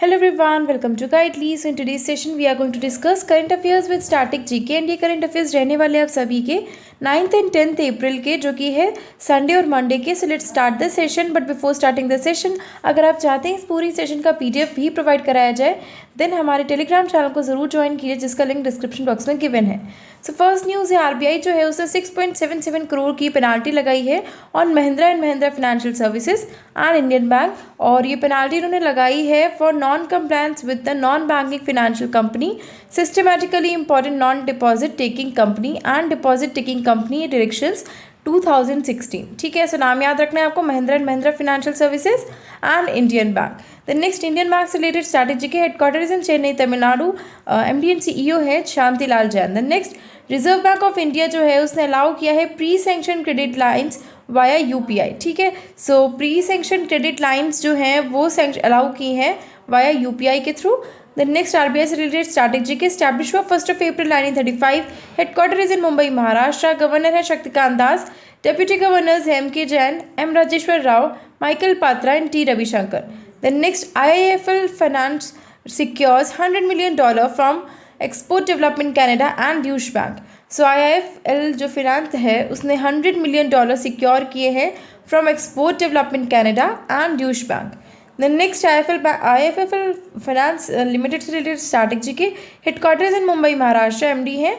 Hello everyone, welcome to Guidely. So in today's session we are going to discuss current affairs with static GK and ये current affairs रहने वाले आप सभी के 9th and 10th अप्रैल के जो कि है संडे और मंडे के. So let's start the session. But before starting the session अगर आप चाहते हैं इस पूरी सेशन का PDF भी प्रोवाइड कराया जाए देन हमारे टेलीग्राम चैनल को ज़रूर ज्वाइन कीजिए जिसका लिंक डिस्क्रिप्शन बॉक्स में गिवन है. सो फर्स्ट न्यूज़ है RBI जो है उसने 6.77 करोड़ की पेनाल्टी लगाई है on Mahindra and Mahindra financial services and Indian bank. और ये पेनाल्टी उन्होंने लगाई है for non compliance with the non banking financial company systematically important non deposit taking company and deposit taking company directions 2016. ठीक है, सो नाम याद रखना है आपको, Mahindra and Mahindra financial services and Indian bank. The next Indian bank से रिलेटेड स्ट्रैटेजी के headquarters in Chennai Tamil Nadu. MD and CEO है Shanti Lal Jain. The next Reserve Bank of India जो है उसने अलाउ किया है pre sanction credit lines via UPI. ठीक है, so pre sanction credit lines जो हैं वो अलाउ की हैं वाया UPI के थ्रू. द नेक्स्ट RBI से रिलेटेड स्ट्रैटेजी के स्टैब्लिश हुआ 1 April 1935. Headquarter is in Mumbai Maharashtra. Governor है शक्तिकांत दास. डेप्यूटी गवर्नर्स है MK Jain, M Rajeshwar Rao, Michael Patra and T Ravishankar. The next IIFL finance secures $100 million from Export Development Canada and Deutsche Bank. So IIFL जो finance है उसने $100 million secure किए हैं from Export Development Canada and Deutsche Bank. The next IIFL finance limited से related strategy के headquarters in Mumbai Maharashtra. MD है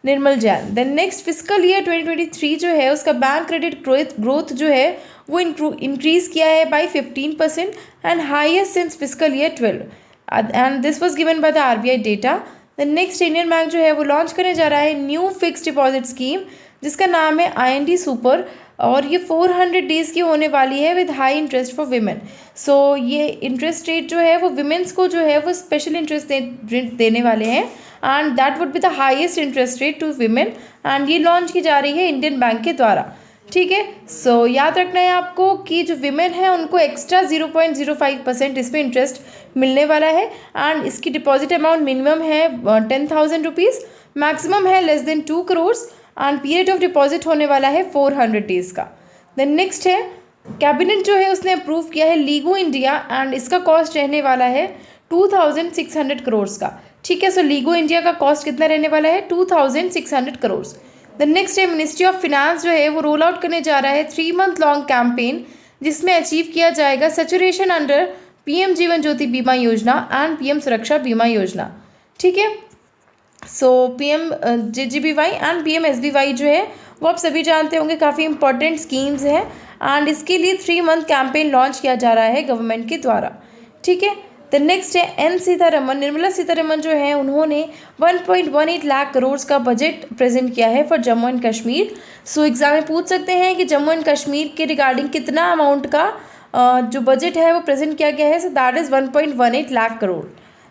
Nirmal Jain. The next physical year 2023 जो है उसका बैंक क्रेडिट ग्रोथ जो है वो इंक्रीज किया है by 15% and highest since physical year 12 and this was given by the RBI data. The next Indian bank जो है वो लॉन्च करने जा रहा है न्यू फिक्स डिपॉजिट स्कीम जिसका नाम है IND सुपर और ये 400 डेज़ की होने वाली है with high interest for women. So ये इंटरेस्ट रेट जो है वो विमेंस को जो है वो स्पेशल इंटरेस्ट देने वाले हैं and that would be the highest interest rate to women and ये लॉन्च की जा रही है इंडियन बैंक के द्वारा. ठीक है, सो याद रखना है आपको कि जो विमेन है उनको एक्स्ट्रा 0.05% इस पर इंटरेस्ट मिलने वाला है एंड इसकी डिपॉजिट अमाउंट मिनिमम है 10,000 रुपीज़, मैक्सिमम है less than 2 crore and period of deposit होने वाला है 400 डेज़ का. देन नेक्स्ट है कैबिनेट जो है उसने अप्रूव किया है लीगो इंडिया एंड इसका कॉस्ट रहने वाला है 2,600 करोड़ का. ठीक है, सो लीगो इंडिया का कॉस्ट कितना रहने वाला है 2,600 करोड़. द नेक्स्ट है मिनिस्ट्री ऑफ फिनांस जो है वो रोल आउट करने जा रहा है 3 month लॉन्ग कैंपेन जिसमें अचीव किया जाएगा saturation under PM Jeevan Jyoti बीमा योजना एंड PM सुरक्षा बीमा योजना. ठीक है, सो PM JGBY and PM SBY जो है वो आप सभी जानते होंगे काफ़ी इंपॉर्टेंट स्कीम्स हैं एंड इसके लिए 3 month कैंपेन लॉन्च किया जा रहा है गवर्नमेंट के द्वारा. ठीक है, द नेक्स्ट है निर्मला सीतारमन जो है उन्होंने 1.18 लाख करोड़ का बजट प्रेजेंट किया है for Jammu and Kashmir. So exam में पूछ सकते हैं कि जम्मू एंड कश्मीर के रिगार्डिंग कितना अमाउंट का जो बजट है वो प्रेजेंट किया गया है. So that is 1.18 lakh crore.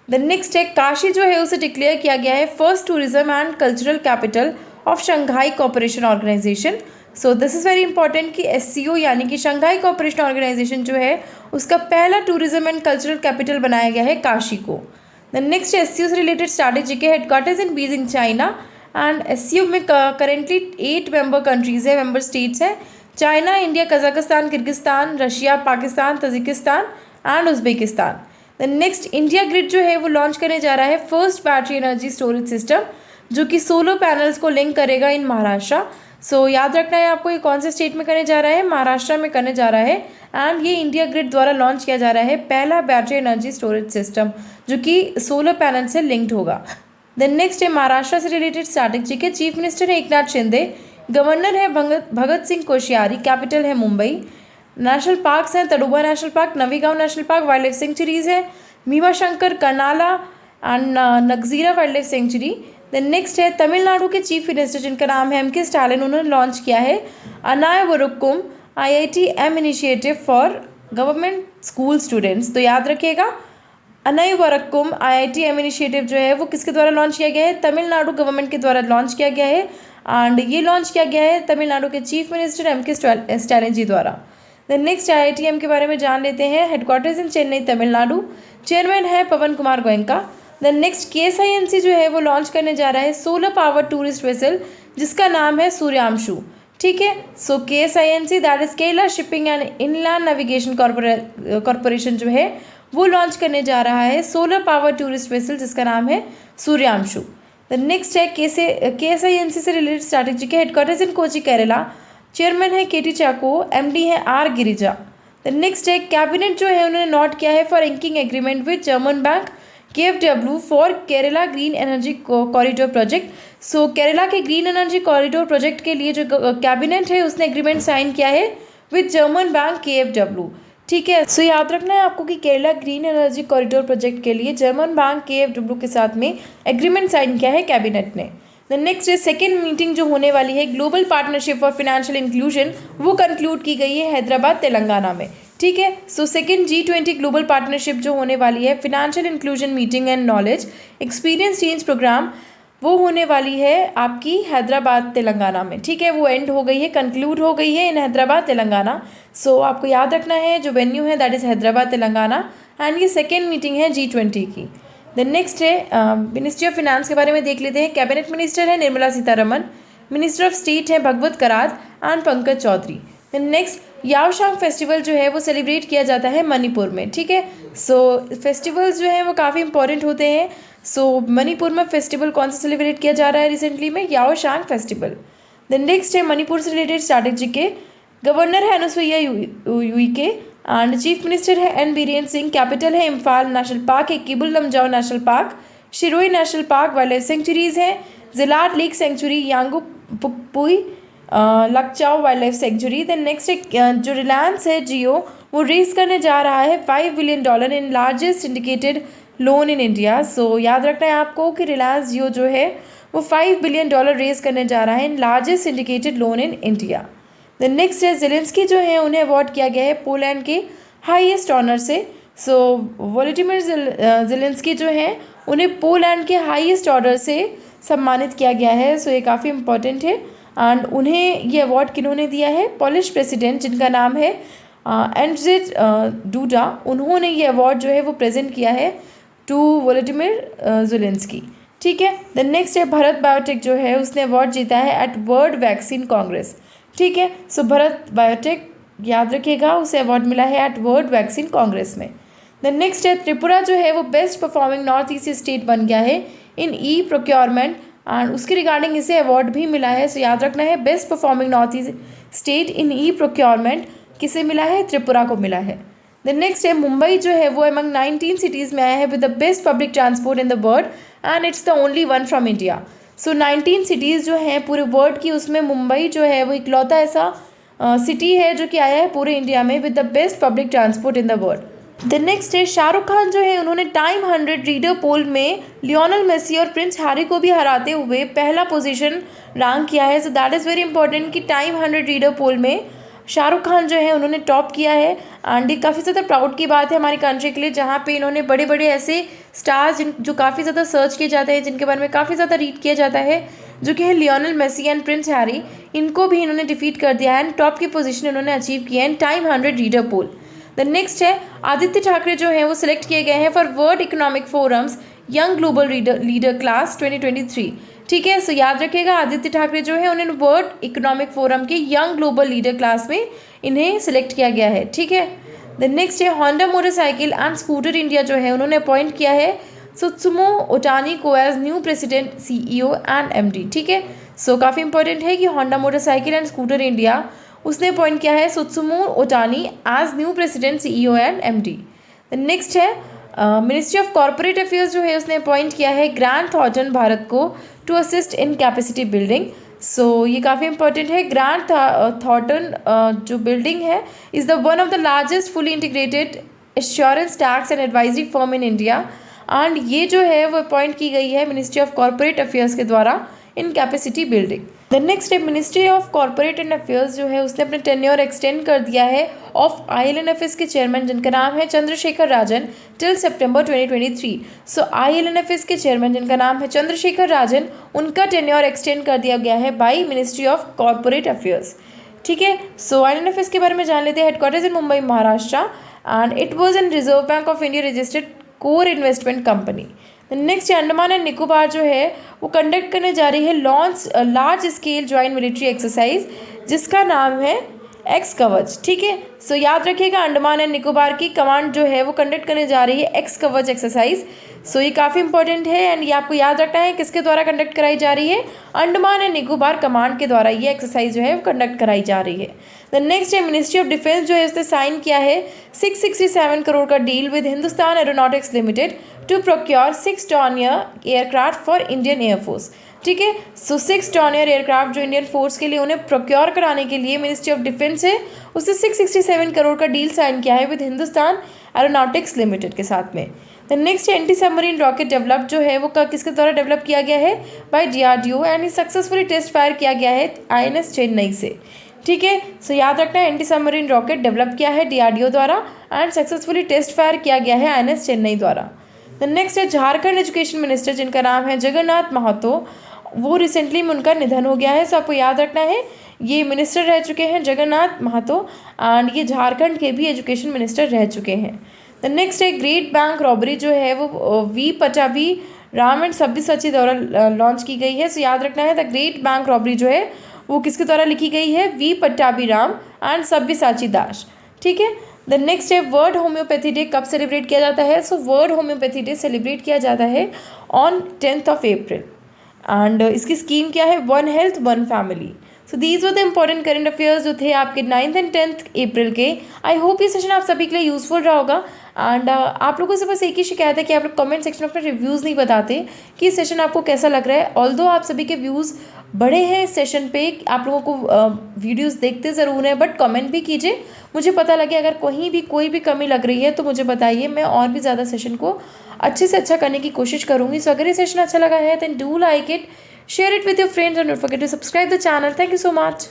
The next है काशी जो है उसे डिक्लेयर किया गया है first tourism and cultural capital of Shanghai cooperation organization. So this is very important कि SCO यानी कि शंघाई कोऑपरेशन ऑर्गेनाइजेशन जो है उसका पहला टूरिज्म एंड कल्चरल कैपिटल बनाया गया है काशी को. द नेक्स्ट SCO से रिलेटेड स्ट्रैटेजी के headquarters in Beijing China and SCO में करेंटली 8 मेंबर कंट्रीज़ है, मेंबर स्टेट्स हैं China, India, Kazakhstan, Kyrgyzstan, Russia, Pakistan, Tajikistan and Uzbekistan. The next India grid जो है वो लॉन्च करने जा रहा है first battery energy storage system जो कि सोलर पैनल्स को लिंक करेगा इन महाराष्ट्र. सो याद रखना है आपको ये कौन से स्टेट में करने जा रहा है, महाराष्ट्र में करने जा रहा है एंड ये इंडिया ग्रिड द्वारा लॉन्च किया जा रहा है पहला बैटरी एनर्जी स्टोरेज सिस्टम जो कि सोलर पैनल से लिंक्ड होगा. देन नेक्स्ट है महाराष्ट्र से रिलेटेड स्ट्रैटेजी के चीफ मिनिस्टर है एकनाथ शिंदे, गवर्नर है भगत सिंह कोश्यारी, कैपिटल है मुंबई. नेशनल पार्क्स हैं Tadoba national park, Navegaon national park, wildlife sanctuaries है Bhimashankar, Karnala and Nagzira wildlife sanctuary. Then next है तमिलनाडु के चीफ मिनिस्टर जिनका नाम है MK स्टालिन, उन्होंने लॉन्च किया है अनायवरुक्कुम IITM initiative for government school students. तो याद रखिएगा अनायवरक्कुम IITM इनिशिएटिव जो है वो किसके द्वारा लॉन्च किया गया है, तमिलनाडु गवर्नमेंट के द्वारा लॉन्च किया गया है एंड ये लॉन्च किया गया है तमिलनाडु के चीफ मिनिस्टर MK स्टालिन जी द्वारा. द नेक्स्ट IITM के बारे में जान लेते हैं. Headquarters in Chennai Tamil Nadu, chairman है Pawan Kumar Goenka. The next KSINC जो है वो लॉन्च करने जा रहा है सोलर पावर टूरिस्ट वेसल जिसका नाम है सूर्यांशु. ठीक है, सो KSINC that is Kerala shipping and inland navigation corporation जो है वो लॉन्च करने जा रहा है सोलर पावर टूरिस्ट वेसल जिसका नाम है सूर्यांशु। द नेक्स्ट है KSINC से रिलेटेड स्ट्रैटेजी के headquarters in Kochi Kerala, chairman है KT चाको, MD है R गिरिजा। द नेक्स्ट है कैबिनेट जो है उन्होंने नोट किया है for inking agreement with German bank KfW for Kerala green energy corridor project. So Kerala के ग्रीन एनर्जी कॉरिडोर प्रोजेक्ट के लिए जो कैबिनेट है उसने एग्रीमेंट साइन किया है विद जर्मन बैंक KfW। ठीक है, सो याद रखना है आपको कि Kerala green energy corridor project के लिए जर्मन बैंक KfW के साथ में एग्रीमेंट साइन किया है कैबिनेट ने। द नेक्स्ट है सेकेंड मीटिंग जो होने वाली है global partnership for financial inclusion, वो कंक्लूड की गई है हैदराबाद तेलंगाना में। ठीक है, so second G20 global partnership जो होने वाली है financial inclusion meeting and knowledge experience change program, वो होने वाली है आपकी हैदराबाद तेलंगाना में। ठीक है, वो एंड हो गई है, कंक्लूड हो गई है इन हैदराबाद तेलंगाना। सो आपको याद रखना है जो वेन्यू है that is Hyderabad Telangana and ये सेकेंड मीटिंग है G20 की। देन नेक्स्ट है मिनिस्ट्री ऑफ फिनेंस के बारे में देख लेते हैं। कैबिनेट मिनिस्टर है Nirmala Sitharaman, minister of state है Bhagwat Karad and Pankaj Chaudhary. Then next Yaoshang festival जो है वो सेलिब्रेट किया जाता है मणिपुर में। ठीक है, सो फेस्टिवल्स जो हैं वो काफ़ी इंपॉर्टेंट होते हैं। सो मणिपुर में फेस्टिवल कौन सा सेलिब्रेट किया जा रहा है रिसेंटली में? याओशांग फेस्टिवल। देन नेक्स्ट है मणिपुर से रिलेटेड स्ट्रैटेजी के गवर्नर है Anusuiya Uikey and chief minister है एन बीरेन सिंह। कैपिटल है इम्फाल, नेशनल पार्क है Keibul Lamjao national park, Shiroi national park, wildlife sanctuaries हैं Zeilad lake sanctuary, Yangoupokpi Lokchao wildlife sanctuary. Then next है जो रिलायंस है जियो वो रेज करने जा रहा है $5 billion in largest syndicated loan in India. So याद रखना है आपको कि रिलायंस जियो जो है वो $5 बिलियन रेज करने जा रहा है in largest syndicated loan in India. Then next है ज़ेलेंस्की जो है उन्हें अवार्ड किया गया है पोलैंड के हाईएस्ट ऑनर से। सो वोलोडिमिर ज़ेलेंस्की जो हैं उन्हें पोलैंड के हाईएस्ट ऑर्डर से सम्मानित किया गया है। सो ये काफ़ी इंपॉर्टेंट है एंड उन्हें ये अवार्ड किन्होंने दिया है? पोलिश प्रेसिडेंट जिनका नाम है एंड्रेज डूडा, उन्होंने ये अवार्ड जो है वो प्रेजेंट किया है टू वोलोडिमिर ज़ेलेंस्की। ठीक है, देन नेक्स्ट है भारत बायोटेक जो है उसने अवार्ड जीता है एट वर्ल्ड वैक्सीन कांग्रेस। ठीक है, सो भारत बायोटेक याद रखिएगा उसे अवार्ड मिला है एट वर्ल्ड वैक्सीन कांग्रेस में। देन नेक्स्ट है त्रिपुरा जो है वो best performing north east state बन गया है इन ई प्रोक्योरमेंट एंड उसके रिगार्डिंग इसे अवार्ड भी मिला है। सो याद रखना है best performing north east state in e procurement किसे मिला है? त्रिपुरा को मिला है। देन नेक्स्ट है मुंबई जो है वो अमंग 19 सिटीज़ में आया है with the best public transport in the world and it's the only one from India. So 19 cities जो हैं पूरे वर्ल्ड की उसमें मुंबई जो है वो इकलौता ऐसा सिटी है जो कि आया है पूरे इंडिया में with the best public transport in the world. Then next है शाहरुख खान जो है उन्होंने टाइम 100 रीडर पोल में लियोनल मेसी और प्रिंस हैरी को भी हराते हुए पहला पोजीशन रैंक किया है। So that is very important कि टाइम 100 रीडर पोल में शाहरुख खान जो है उन्होंने टॉप किया है एंड ये काफ़ी ज़्यादा प्राउड की बात है हमारी कंट्री के लिए, जहाँ पे इन्होंने बड़े बड़े ऐसे स्टार्स जो काफ़ी ज़्यादा सर्च किए जाते हैं, जिनके बारे में काफ़ी ज़्यादा रीड किया जाता है, जो कि है Lionel Messi and Prince Harry, इनको भी इन्होंने डिफीट कर दिया है एंड टॉप की पोजीशन इन्होंने अचीव किया है in time 100 reader poll. The next है आदित्य ठाकरे जो है वो सिलेक्ट किए गए हैं for world economic forums young global leader class 2023। ठीक है, सो याद रखिएगा आदित्य ठाकरे जो है उन्हें वर्ल्ड इकोनॉमिक फोरम के यंग ग्लोबल लीडर क्लास में इन्हें सिलेक्ट किया गया है। ठीक है, द नेक्स्ट है Honda Motorcycle and Scooter India जो है उन्होंने अपॉइंट किया है सुत्सुमो ओटानी को as new president CEO and MD। ठीक है, सो काफ़ी इंपॉर्टेंट है कि Honda Motorcycle and Scooter India उसने अपॉइंट किया है Tsutomu Otani as new president CEO and MD। The next है मिनिस्ट्री ऑफ कॉर्पोरेट अफेयर्स जो है उसने अपॉइंट किया है ग्रांट थॉर्टन भारत को to assist in capacity building. So ये काफ़ी इंपॉर्टेंट है। ग्रांट थॉर्टन जो बिल्डिंग है is the one of the largest fully integrated assurance tax and advisory firm in India and ये जो है वो अपॉइंट की गई है मिनिस्ट्री ऑफ कॉर्पोरेट अफेयर्स के द्वारा in capacity building. The next है ministry of corporate and affairs जो है उसने अपने टेन्योर एक्सटेंड कर दिया है ऑफ ILNFS के चेयरमैन जिनका नाम है चंद्रशेखर राजन टिल सितंबर 2023। सो ILNFS के चेयरमैन जिनका नाम है चंद्रशेखर राजन, उनका टेन्योर एक्सटेंड कर दिया गया है by ministry of corporate affairs. ठीक है, सो ILNFS के बारे में जान लेते हैं। Headquarters in Mumbai Maharashtra and it was in reserve Bank of India registered core investment company. Next Andaman and Nicobar जो है वो कंडक्ट करने जा रही है launch large scale joint military exercise जिसका नाम है एक्स कवच, ठीक है। सो याद रखिएगा अंडमान एंड निकोबार की कमांड जो है वो कंडक्ट करने जा रही है एक्स कवच एक्सरसाइज। सो ये काफ़ी इंपॉर्टेंट है एंड ये आपको याद रखना है किसके द्वारा कंडक्ट कराई जा रही है, अंडमान एंड निकोबार कमांड के द्वारा ये एक्सरसाइज जो है वो कंडक्ट कराई जा रही है। द नेक्स्ट है मिनिस्ट्री ऑफ डिफेंस जो है उसने साइन किया है 667 करोड़ का deal with Hindustan Aeronautics Limited to procure 6 Dornier aircraft for Indian air force, ठीक है। सो 6 टॉनियर एयरक्राफ्ट जो इंडियन फोर्स के लिए उन्हें प्रोक्योर कराने के लिए मिनिस्ट्री ऑफ डिफेंस है उसने 667 करोड़ का डील साइन किया है विद हिंदुस्तान एरोनॉटिक्स लिमिटेड के साथ में। The next anti submarine rocket develop जो है वो किसके द्वारा डेवलप किया गया है, by DRDO and successfully test fire किया गया है INS चेन्नई से, ठीक है। सो याद रखना है एंटी सबमरीन रॉकेट डेवलप किया है DRDO द्वारा एंड सक्सेसफुली टेस्ट फायर किया गया है INS चेन्नई द्वारा। द नेक्स्ट है झारखंड एजुकेशन मिनिस्टर जिनका नाम है जगन्नाथ महतो, वो रिसेंटली में उनका निधन हो गया है। सो आपको याद रखना है ये मिनिस्टर रह चुके हैं जगन्नाथ महतो एंड ये झारखंड के भी एजुकेशन मिनिस्टर रह चुके हैं। द नेक्स्ट है ग्रेट बैंक रॉबरी जो है वो वी पटाभी राम एंड सब्यसाची द्वारा लॉन्च की गई है। सो याद रखना है द ग्रेट बैंक रॉबरी जो है वो किसके द्वारा लिखी गई है, वी पट्टाभी राम एंड सब्यसाची दास, ठीक है। द नेक्स्ट है वर्ल्ड होम्योपैथी डे कब सेलिब्रेट किया जाता है, so world homeopathy day celebrate किया जाता है on 10th of April and इसकी स्कीम क्या है, 1 health 1 family. So these were the important current affairs जो थे आपके 9th and 10th अप्रैल के। आई होप ये सेशन आप सभी के लिए यूजफुल रहा होगा एंड आप लोगों से बस एक ही शिकायत है कि आप लोग कमेंट सेक्शन में अपने रिव्यूज़ नहीं बताते कि इस सेशन आपको कैसा लग रहा है। ऑल्दो आप सभी के व्यूज़ बड़े हैं इस सेशन पे, आप लोगों को वीडियोस देखते ज़रूर हैं बट कमेंट भी कीजिए, मुझे पता लगे अगर कहीं भी कोई भी कमी लग रही है तो मुझे बताइए, मैं और भी ज़्यादा सेशन को अच्छे से अच्छा करने की कोशिश करूँगी। सो अगर ये सेशन अच्छा लगा है then do like it, share it with your friends and don't forget to subscribe the channel. Thank you so much.